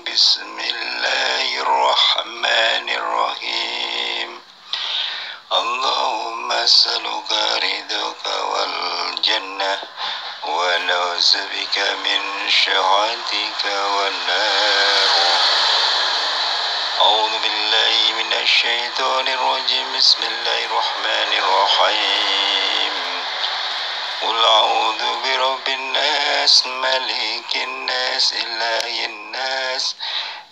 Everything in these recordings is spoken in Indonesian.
بسم الله الرحمن الرحيم اللهم أسألك رضاك والجنة ونعوذ بك من سخطك والنار. أعوذ بالله من الشيطان الرجيم. بسم الله الرحمن الرحيم. قل أعوذ برب الناس ملك الناس إله الناس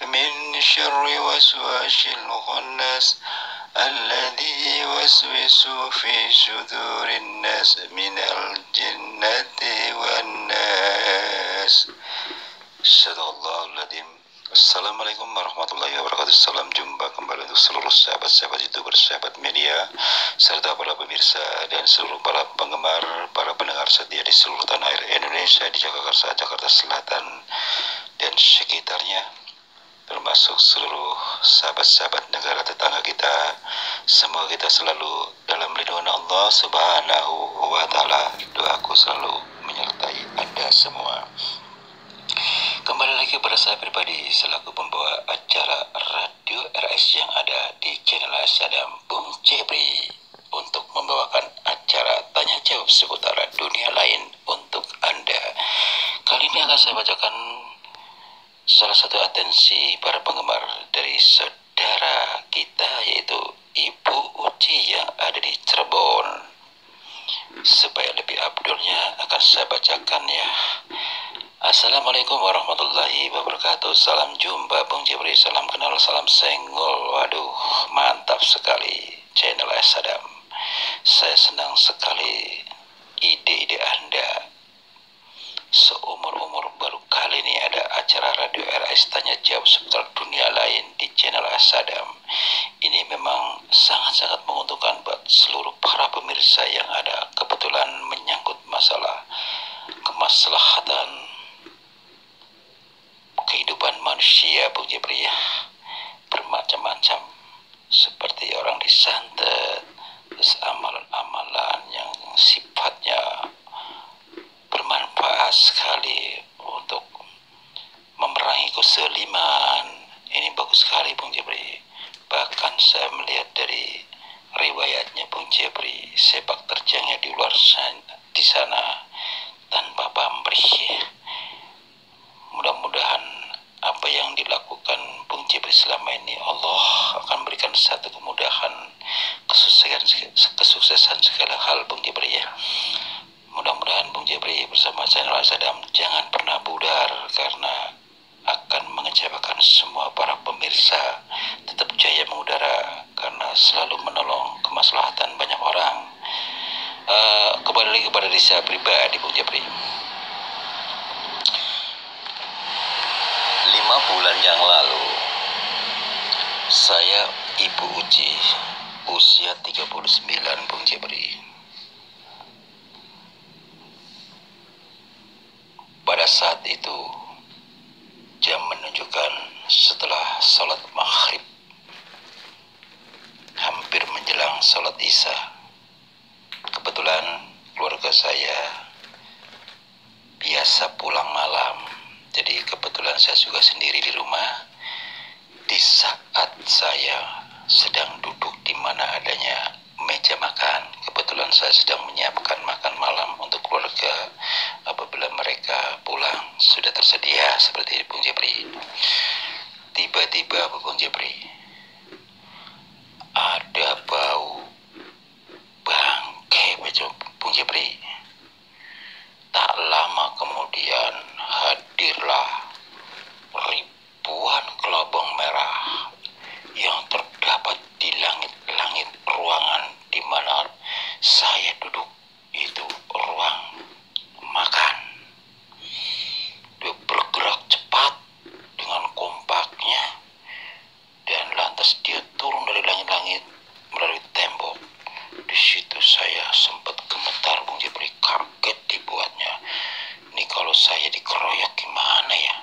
من شر وسواس الخناس الذي يوسوس في صدور الناس من الجنة والناس. Sadaqallahul Adzim. Assalamualaikum warahmatullahi wabarakatuh. Salam jumpa kembali untuk seluruh sahabat-sahabat YouTuber, sahabat media, serta para pemirsa dan seluruh para penggemar, para pendengar setia di seluruh tanah air Indonesia, di Jakarta, Jakarta Selatan dan sekitarnya, termasuk seluruh sahabat-sahabat negara tetangga kita. Semoga kita selalu dalam lindungan Allah Subhanahu wa Ta'ala. Doaku selalu menyertai Anda semua. Kembali lagi pada saya pribadi selaku pembawa acara Radio RS yang ada di channel Asadam, Bung Jebri, untuk membawakan acara tanya jawab seputar dunia lain untuk Anda. Kali ini akan saya bacakan salah satu atensi para penggemar dari saudara kita, yaitu Ibu Uci yang ada di Cirebon. Supaya lebih abdulnya akan saya bacakan ya. Assalamualaikum warahmatullahi wabarakatuh. Salam jumpa Bung Jebri, salam kenal, salam senggol. Waduh, mantap sekali channel Asadam. Saya senang sekali ide-ide Anda. Seumur-umur baru kali ini ada acara Radio RS tanya jawab seputar dunia lain di channel Asadam. Ini memang sangat-sangat menguntungkan buat seluruh para pemirsa yang ada. Kebetulan menyangkut masalah kemaslahatan kehidupan manusia, Bung Jebri, ya, bermacam-macam, seperti orang disantet, terus amalan-amalan yang sifatnya bermanfaat sekali untuk memerangi kezaliman. Ini bagus sekali, Bung Jebri. Bahkan saya melihat dari riwayatnya Bung Jebri, sepak terjangnya di luar di sana tanpa pamrih. Mudah-mudahan apa yang dilakukan Bung Jebri selama ini, Allah akan berikan satu kemudahan, kesuksesan segala hal, Bung Jebri, ya. Mudah-mudahan Bung Jebri bersama channel Asadam jangan pernah pudar, karena akan mengecewakan semua para pemirsa. Tetap jaya mengudara karena selalu menolong kemaslahatan banyak orang. Kembali lagi kepada diri saya pribadi, Bung Jebri. 5 bulan yang lalu, saya Ibu Uci, usia 39, Bung Jebri. Pada saat itu, jam menunjukkan setelah sholat maghrib, hampir menjelang sholat isya. Kebetulan keluarga saya biasa pulang malam, jadi kebetulan saya juga sendiri di rumah. Di saat saya sedang duduk di mana adanya meja makan, kebetulan saya sedang menyiapkan makan malam untuk keluarga apabila mereka pulang sudah tersedia seperti Bung Jebri. Tiba-tiba Bung Jebri, ada bau bangkai, Bung Jebri. Tak lama kemudian hadirlah ribuan kelabang merah yang terdapat di langit-langit ruangan di mana saya duduk. Itu ruang makan. Dia bergerak cepat dengan kompaknya, dan lantas dia turun dari langit-langit melalui tembok. Di situ saya sempat gemetar, Bung Jebri, kaget dibuatnya. Ini kalau saya dikeroyok gimana ya?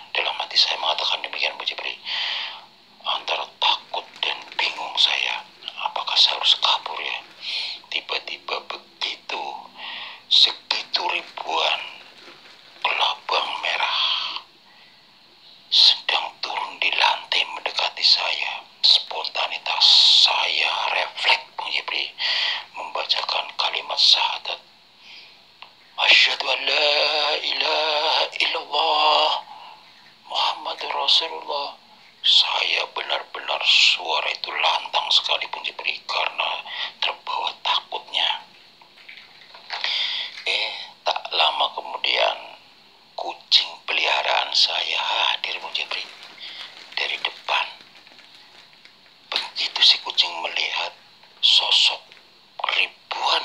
Rasulullah. Saya benar-benar suara itu lantang sekali Bung Jepri karena terbawa takutnya. Tak lama kemudian kucing peliharaan saya hadir Bung Jepri dari depan. Begitu si kucing melihat sosok ribuan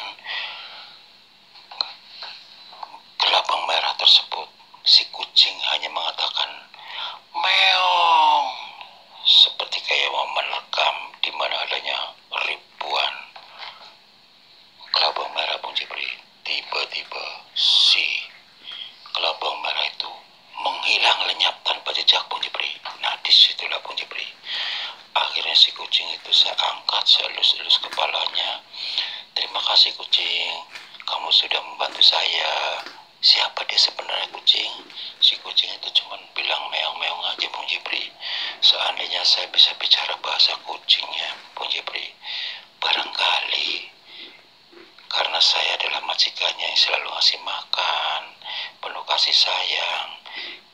kelabang merah tersebut, si kucing hanya mengatakan meong, seperti kayak mau menerkam di mana adanya ribuan kelabang merah Bung Jepri. Tiba-tiba si kelabang merah itu menghilang lenyap tanpa jejak Bung Jepri. Nah disitulah Bung Jepri, akhirnya si kucing itu saya angkat, saya elus-elus kepalanya. Terima kasih kucing, kamu sudah membantu saya. Siapa dia sebenarnya kucing? Si kucing itu cuma bilang meong-meong aja Bung Jepri. Seandainya saya bisa bicara bahasa kucingnya Bung Jepri, barangkali karena saya adalah majikannya yang selalu ngasih makan, penuh kasih sayang,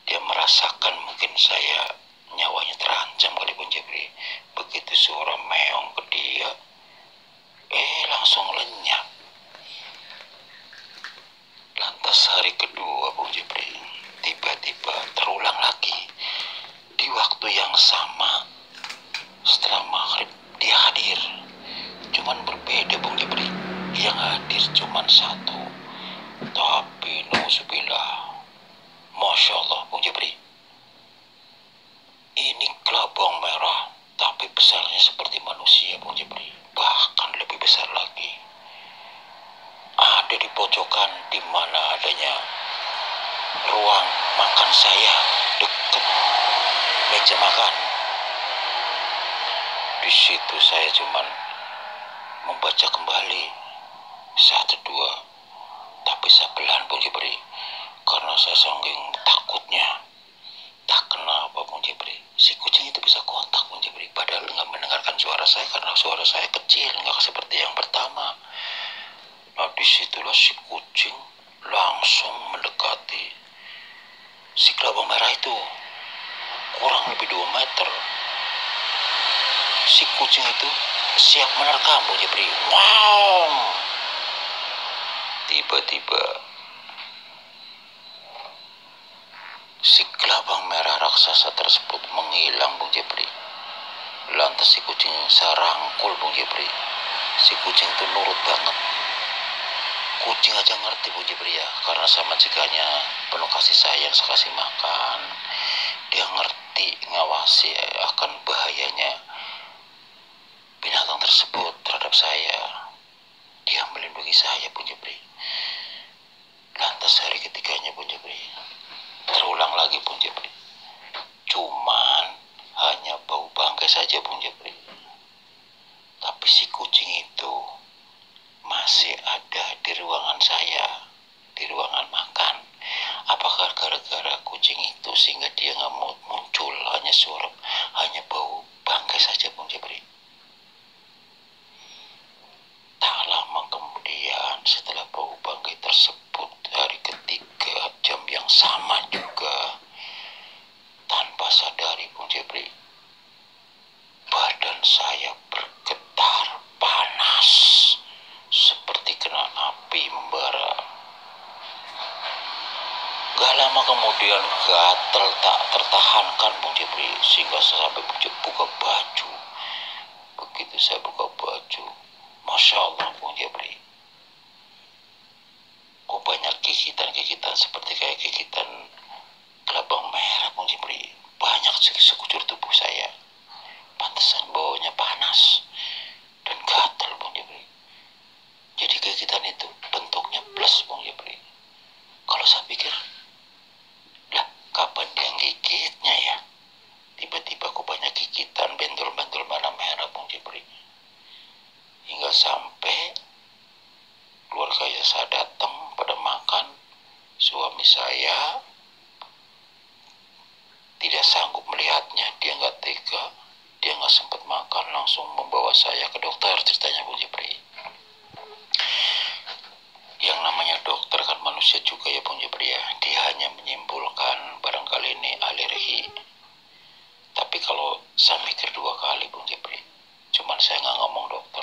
dia merasakan mungkin saya nyawanya terancam kali Bung Jepri. Begitu suara meong ke dia, langsung lenyap. Lantas hari kedua Bung Jepri, tiba-tiba terulang lagi. Di waktu yang sama, setelah maghrib dia hadir. Cuman berbeda Bung Jepri, yang hadir cuman satu. Tapi nauzubillah, Masya Allah Bung Jepri, ini kelabang merah, tapi besarnya seperti manusia Bung Jepri, bahkan lebih besar lagi. Ada di pojokan di mana adanya ruang makan saya, dekat meja makan. Di situ saya cuman membaca kembali satu dua, tapi saya pelan Bung Jepri karena saya saking takutnya. Tak kenapa Bung Jepri, si kucing itu bisa kontak Bung Jepri, padahal nggak mendengarkan suara saya karena suara saya kecil, nggak seperti yang pertama. Nah disitulah si kucing langsung mendekati si kelabang merah itu, kurang lebih 2 meter. Si kucing itu siap menerkam Bung Jepri. Wow! Tiba-tiba si kelabang merah raksasa tersebut menghilang Bung Jepri. Lantas si kucing saya rangkul Bung Jepri. Si kucing itu nurut banget. Kucing aja ngerti Bung Jepri ya, karena sama majikannya penuh kasih sayang, saya kasih makan. Dia ngerti ngawasi akan bahayanya binatang tersebut terhadap saya. Dia melindungi saya Bung Jepri. Lantas hari ketiganya Bung Jepri, terulang lagi Bung Jepri. Cuman hanya bau bangkai saja Bung Jepri. Tapi si kucing itu masih ada di ruangan saya, di ruangan makan. Apakah gara-gara kucing itu sehingga dia nggak mau muncul, hanya suara, hanya bau bangkai saja Bung Jepri. Tak lama kemudian setelah bau bangkai tersebut, hari ketiga jam yang sama juga, tanpa sadari Bung Jepri, badan saya bergetar panas seperti kena api membara. Gak lama kemudian gatel tak tertahankan Bung Jepri, sehingga saya sampai buka baju. Begitu saya buka baju, Masya Allah Bung Jepri, kok banyak gigitan-gigitan seperti kayak gigitan kelabang merah Bung Jepri. Banyak sekujur tubuh saya. Pantesan baunya panas dan gatal Bung Jepri. Jadi gigitan itu bentuknya plus Bung Jepri. Kalau saya pikir, lah kapan dia gigitnya ya? Tiba-tiba kok banyak gigitan, bentul-bentul merah Bung Jepri. Hingga sampai keluarga saya datang pada makan, suami saya tidak sanggup melihatnya, dia nggak tega, dia nggak sempat makan, langsung membawa saya ke dokter, ceritanya Bung Jepri. Yang namanya dokter kan manusia juga ya Bung Jepri ya, dia hanya menyimpulkan barangkali ini alergi. Saya mikir 2 kali Bung Jepri, cuman saya nggak ngomong dokter.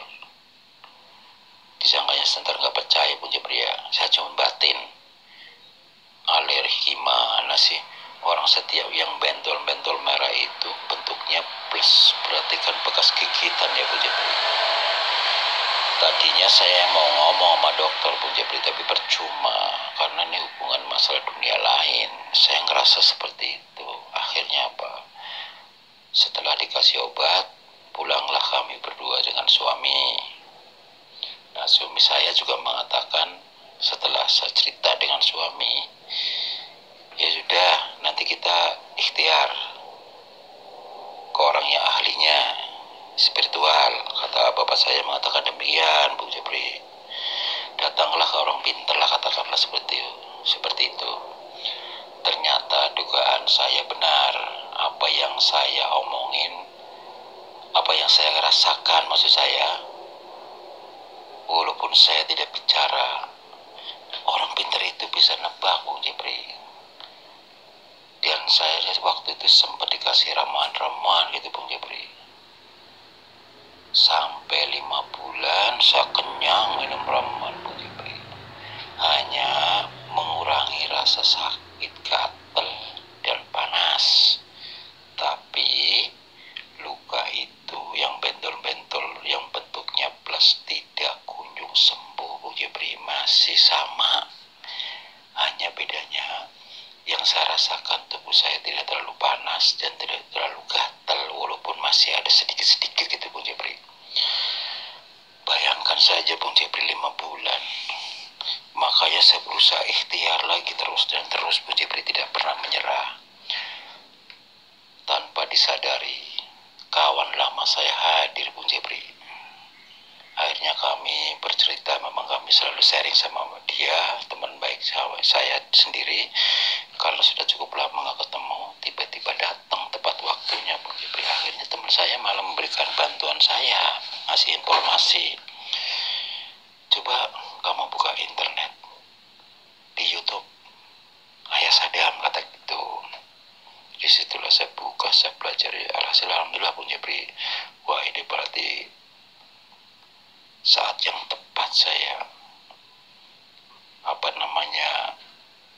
Disangkanya sebentar nggak percaya Bung Jepri ya, saya cuma batin. Alergi gimana sih? Orang setiap yang bentol-bentol merah itu bentuknya plus, berarti kan bekas gigitan ya Bung Jepri. Tadinya saya mau ngomong sama dokter Bung Jepri, tapi percuma, karena ini hubungan masalah dunia lain. Saya ngerasa seperti itu. Akhirnya apa? Setelah dikasih obat, pulanglah kami berdua dengan suami. Nah, suami saya juga mengatakan, setelah saya cerita dengan suami, ya sudah, nanti kita ikhtiar ke orang yang ahlinya, spiritual. Kata bapak saya mengatakan demikian Bung Jepri. Datanglah ke orang pintar lah, katakanlah seperti itu. Ternyata dugaan saya benar. Apa yang saya omongin, apa yang saya rasakan, maksud saya, walaupun saya tidak bicara, orang pintar itu bisa nebak Bung Jepri. Dan saya waktu itu sempat dikasih ramalan-ramalan gitu Bung Jepri. Sampai 5 bulan saya kenyang minum ramuan Bung Jepri. Hanya mengurangi rasa sakit, gatal, dan panas. Tapi luka itu yang bentol-bentol, yang bentuknya plus, tidak kunjung sembuh Bung Jepri. Masih sama. Hanya bedanya, yang saya rasakan tubuh saya tidak terlalu panas dan tidak terlalu gatal, walaupun masih ada sedikit-sedikit gitu Bung Jepri. Bayangkan saja Bung Jepri 5 bulan. Makanya saya berusaha ikhtiar lagi terus dan terus Bung Jepri, tidak pernah menyerah. Tanpa disadari, kawan lama saya hadir Bung Jepri. Akhirnya kami bercerita, memang kami selalu sharing sama dia, teman baik saya sendiri. Kalau sudah cukup lama nggak ketemu, tiba-tiba datang tepat waktunya Bung Jepri. Akhirnya teman saya malah memberikan bantuan saya, ngasih informasi. Coba kamu buka internet, di YouTube, Ayah Sadam, kata gitu. Disitulah saya buka, saya pelajari. Alhamdulillah Bung Jepri, wah ini berarti saat yang tepat saya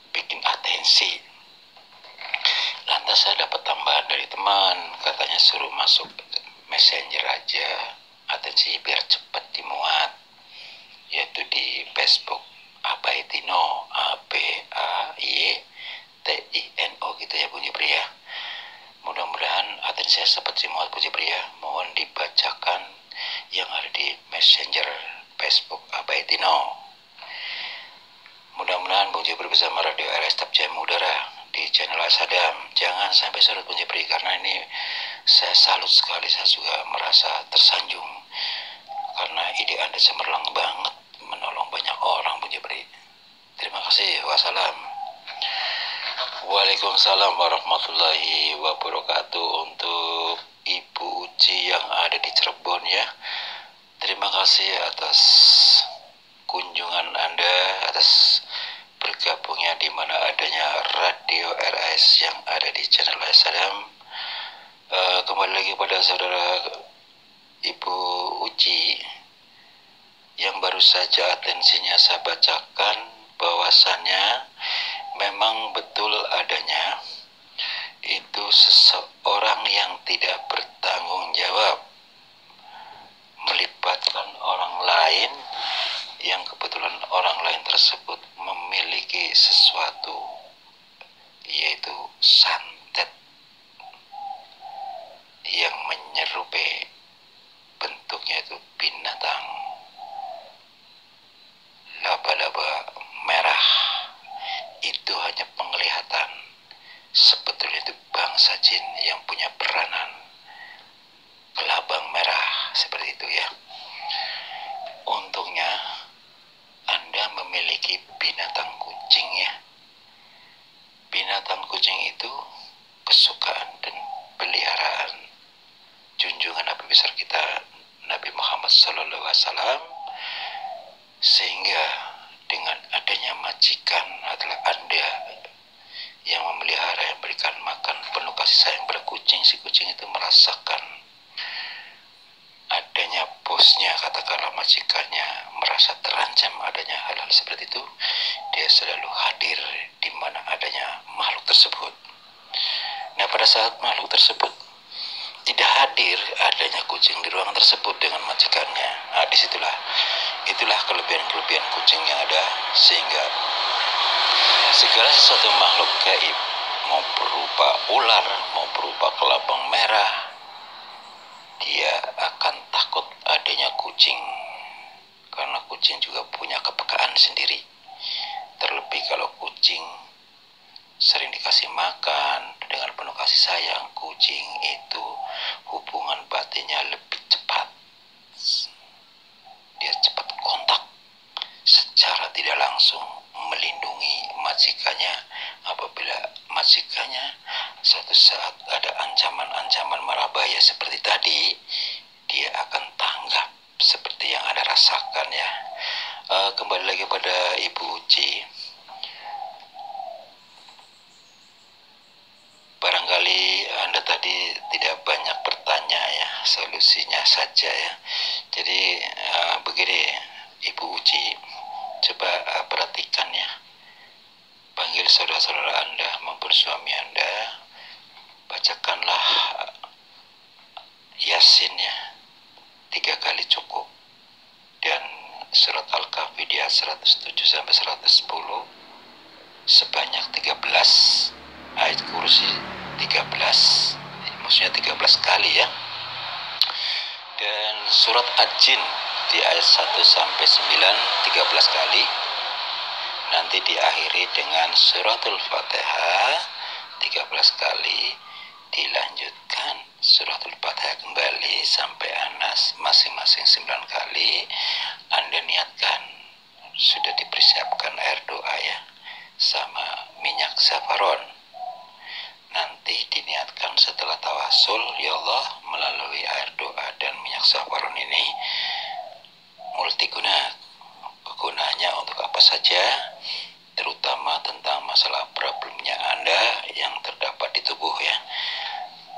bikin atensi. Lantas saya dapat tambahan dari teman, katanya suruh masuk Messenger aja, atensi biar cepat dimuat, yaitu di Facebook Abaitino, ABAYTINO gitu ya Bung Jepri ya. Mudah-mudahan atensi saya sempat dimuat Bung Jepri ya. Mohon dibacakan yang ada di Messenger Facebook Abaitino. Mudah-mudahan Bung Jepri bersama Radio RS Tab Jam Udara di channel Sadam. Jangan sampai surut Bung Jepri, karena ini saya salut sekali, saya juga merasa tersanjung karena ide Anda cemerlang banget, menolong banyak orang Bung Jepri. Terima kasih. Wassalam. Waalaikumsalam warahmatullahi wabarakatuh. Untuk Ibu Uci yang ada di Cirebon ya, terima kasih atas kunjungan Anda, atas bergabungnya di mana adanya Radio RS yang ada di channel Sadam. Kembali lagi pada saudara Ibu Uci yang baru saja atensinya saya bacakan, bahwasannya memang betul adanya itu seseorang yang tidak bertanggung jawab melibatkan orang lain, yang kebetulan orang lain tersebut memiliki sesuatu, yaitu santet yang menyerupai, bentuknya itu binatang laba-laba merah. Itu hanya penglihatan, sebetulnya itu bangsa jin yang punya peranan kelabang merah, seperti itu ya. Untungnya Anda memiliki binatang kucing ya. Binatang kucing itu kesukaan dan peliharaan junjungan Nabi besar kita Nabi Muhammad SAW, sehingga dengan adanya majikan adalah Anda yang memelihara, yang berikan makan, penuh kasih sayang pada kucing, si kucing kucing itu merasakan adanya bosnya, katakanlah majikannya, merasa terancam adanya hal-hal seperti itu, dia selalu hadir di mana adanya makhluk tersebut. Nah, pada saat makhluk tersebut tidak hadir, adanya kucing di ruangan tersebut dengan majikannya, nah itulah kelebihan-kelebihan kucing yang ada, sehingga segala sesuatu makhluk gaib, mau berupa ular, mau berupa kelabang merah, dia akan takut adanya kucing, karena kucing juga punya kepekaan sendiri. Terlebih kalau kucing sering dikasih makan dengan penuh kasih sayang, kucing itu hubungan batinnya lebih cepat. Dia cepat kontak secara tidak langsung, melindungi majikannya. Apabila majikannya suatu saat ada ancaman-ancaman mara bahaya seperti tadi, dia akan tanggap seperti yang Anda rasakan ya. Kembali lagi pada Ibu Uci. Barangkali Anda tadi tidak banyak bertanya ya, solusinya saja ya. Jadi begini Ibu Uci, coba perhatikan ya. Panggil saudara-saudara Anda maupun suami Anda, bacakanlah Yasin ya, 3 kali cukup, dan surat Al-Kahfi di ayat 107 sampai 110 sebanyak 13, ayat kursi 13, maksudnya 13 kali ya, dan surat Ad-Jin di ayat 1 sampai 9 13 kali. Nanti diakhiri dengan suratul Fatihah 13 kali, dilanjutkan suratul Fatihah kembali sampai Anas masing-masing 9 kali. Anda niatkan, sudah dipersiapkan air doa ya, sama minyak safaron. Nanti diniatkan setelah tawasul, ya Allah, melalui air doa dan minyak safaron ini multiguna. Kegunaannya untuk apa saja, terutama tentang masalah problemnya Anda yang terdapat di tubuh ya.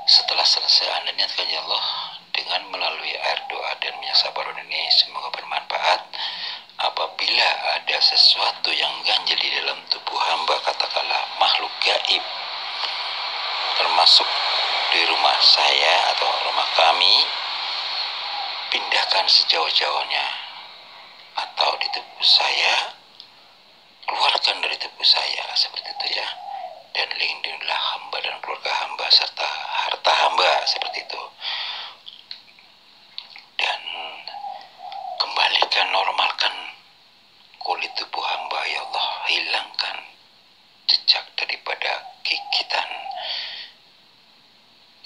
Setelah selesai Anda niatkan, ya Allah, dengan melalui air doa dan minyak safaron ini semoga bermanfaat. Apabila ada sesuatu yang ganjil di dalam tubuh hamba, katakanlah makhluk gaib, termasuk di rumah saya atau rumah kami, pindahkan sejauh-jauhnya, atau di tubuh saya, keluarkan dari tubuh saya, seperti itu ya. Dan lindungilah hamba dan keluarga hamba serta harta hamba, seperti itu. Dan kembalikan, normalkan kulit tubuh hamba, ya Allah, hilangkan jejak daripada gigitan,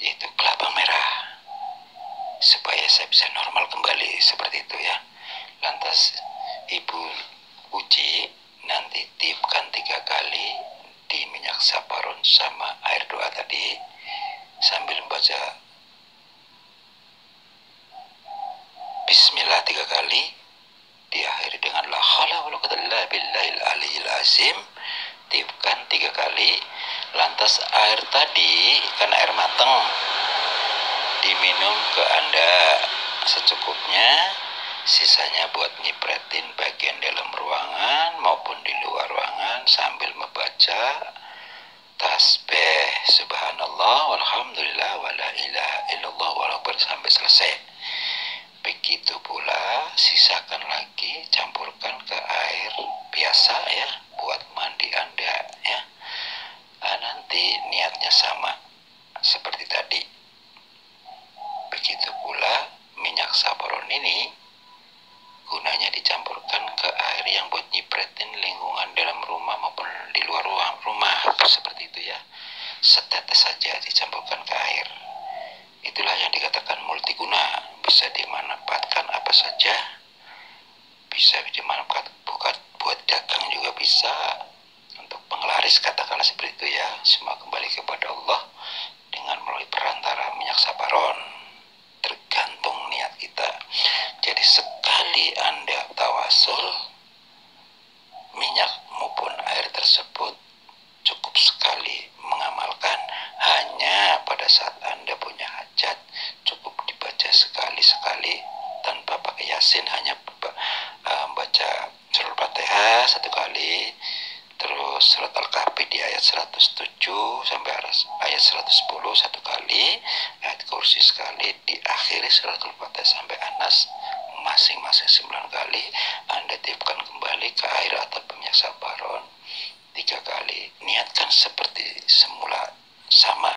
yaitu kelabang merah, supaya saya bisa normal kembali, seperti itu ya. Lantas Ibu Uci nanti tiupkan 3 kali di minyak safaron sama air doa tadi, sambil membaca Bismillah 3 kali, diakhiri dengan la haula wala quwwata illa billahil aliyil azim. Tiupkan 3 kali. Lantas air tadi, karena air matang, diminum ke Anda secukupnya. Sisanya buat nyipretin bagian dalam ruangan maupun di luar ruangan sambil membaca tasbih subhanallah walhamdulillah wala ilaha illallah wala akbar sampai selesai. Begitu pula sisakan lagi, campurkan ke air biasa ya, buat mandi Anda ya. Nanti niatnya sama seperti tadi. Begitu pula minyak safaron ini gunanya dicampurkan ke air yang buat nyipretin lingkungan dalam rumah maupun di luar rumah, seperti itu ya. Setetes saja dicampurkan ke air. Itulah yang dikatakan multiguna, bisa dimanfaatkan apa saja, bisa dimanfaatkan buat dagang juga bisa, untuk penglaris katakanlah seperti itu ya. Semua kembali kepada Allah dengan melalui perantara minyak safaron, tergantung niat kita. Jadi sekali Anda tawasul, minyak maupun air tersebut cukup sekali mengamalkan hanya pada saat Anda punya Al-Fatihah 1 kali, terus surat Al-Kahfi di ayat 107 sampai ayat 110 1 kali, ayat kursi sekali, diakhiri surat Al-Fatihah sampai Anas masing-masing 9 kali. Anda tiupkan kembali ke air atau minyak sabaron 3 kali. Niatkan seperti semula, sama